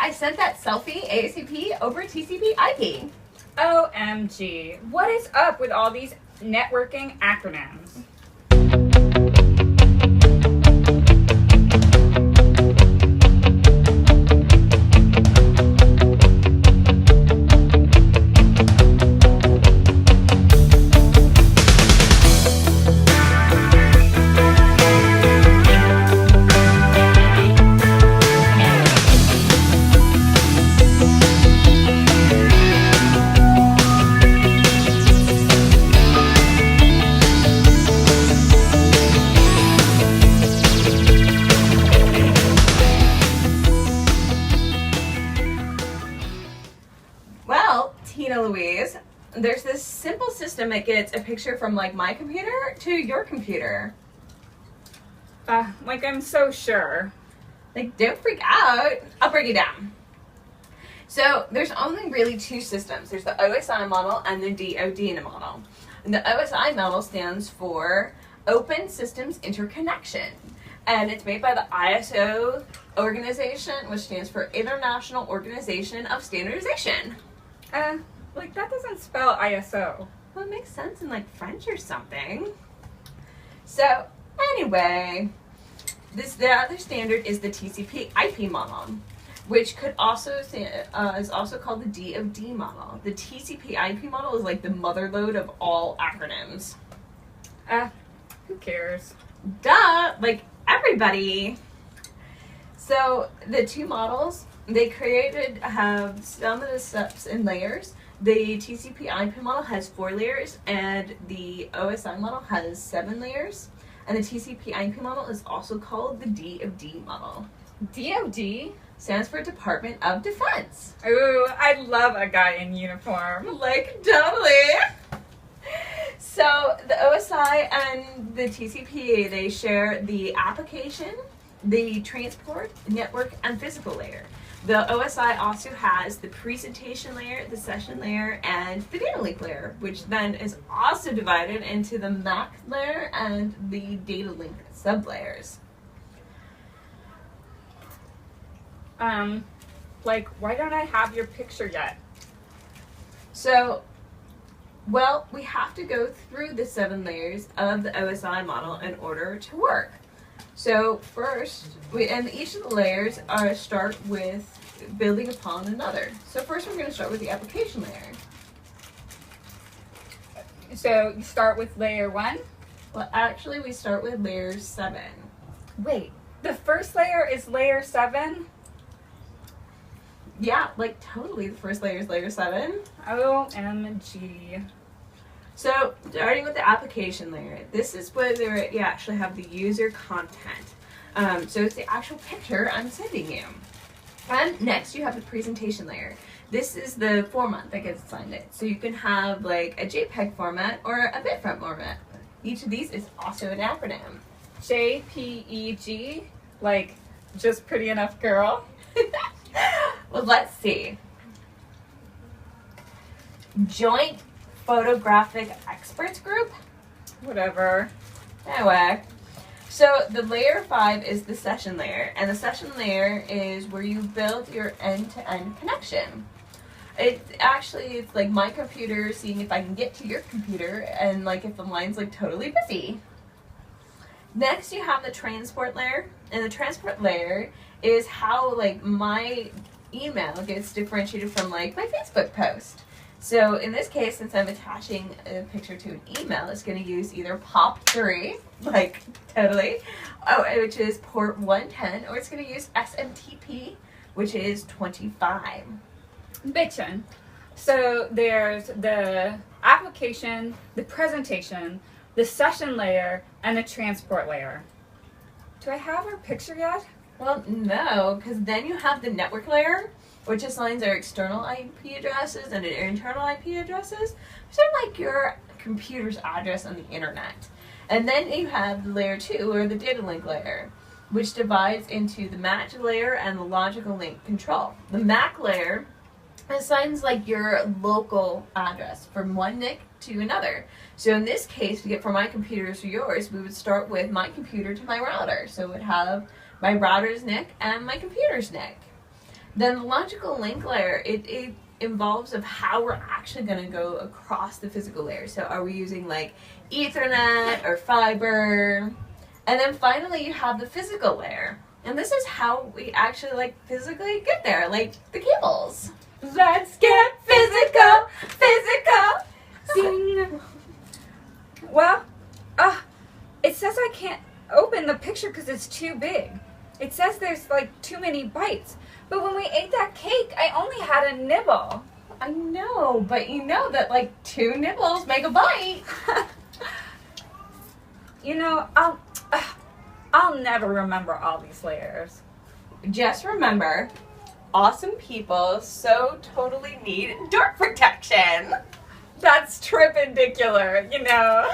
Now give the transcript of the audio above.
I sent that selfie ASAP over TCP IP. OMG. What is up with all these networking acronyms? Louise, there's this simple system that gets a picture from like my computer to your computer. Like I'm so sure. Like, don't freak out. I'll break it down. So there's only really two systems. There's the OSI model and the DoD model. And the OSI model stands for Open Systems Interconnection. And it's made by the ISO organization, which stands for International Organization of Standardization. Like that doesn't spell ISO. Well, it makes sense in like French or something. So anyway, the other standard is the TCP IP model, which could also is also called the DoD model. The TCP IP model is like the motherload of all acronyms. Who cares? Duh, like everybody. So the two models they created have some of the steps and layers. The TCP IP model has 4 layers, and the OSI model has 7 layers. And the TCP IP model is also called the DoD model. DoD? Stands for Department of Defense. Ooh, I love a guy in uniform. Like, totally. So the OSI and the TCP, they share the application, the transport, network, and physical layer. The OSI also has the presentation layer, the session layer, and the data link layer, which then is also divided into the MAC layer and the data link sublayers. Like, why don't I have your picture yet? So, well, we have to go through the 7 layers of the OSI model in order to work. So first, and each of the layers start with building upon another. So first we're going to start with the application layer. So you start with layer 1? Well, actually we start with layer 7. Wait, the first layer is layer 7? Yeah, like totally the first layer is layer 7. OMG. So, starting with the application layer, this is where you actually have the user content. So it's the actual picture I'm sending you. And next you have the presentation layer. This is the format that gets assigned it. So you can have like a JPEG format or a bitmap format. Each of these is also an acronym. JPEG? Like, just pretty enough girl? Well, let's see. Joint Photographic Experts Group? Whatever. Anyway, so the layer 5 is the session layer, and the session layer is where you build your end-to-end connection. It's like my computer seeing if I can get to your computer, and like if the line's like totally busy. Next you have the transport layer, and the transport layer is how like my email gets differentiated from like my Facebook post. So in this case, since I'm attaching a picture to an email, it's going to use either POP3, like totally, which is port 110, or it's going to use SMTP, which is 25. Bitchin'. So there's the application, the presentation, the session layer, and the transport layer. Do I have our picture yet? Well, no, because then you have the network layer, which assigns our external IP addresses and our internal IP addresses, which are like your computer's address on the internet. And then you have layer 2, or the data link layer, which divides into the match layer and the logical link control. The MAC layer assigns like your local address from one NIC to another. So in this case, to get from my computer to yours, we would start with my computer to my router. So it would have my router's NIC and my computer's NIC. Then the logical link layer, it involves of how we're actually going to go across the physical layer. So are we using like Ethernet or fiber? And then finally you have the physical layer. And this is how we actually like physically get there, like the cables. Let's get physical, physical. Ding. Well, it says I can't open the picture because it's too big. It says there's like too many bites. But when we ate that cake, I only had a nibble. I know, but you know that like 2 nibbles make a bite. You know, I'll never remember all these layers. Just remember, awesome people so totally need door protection. That's tripendicular, you know.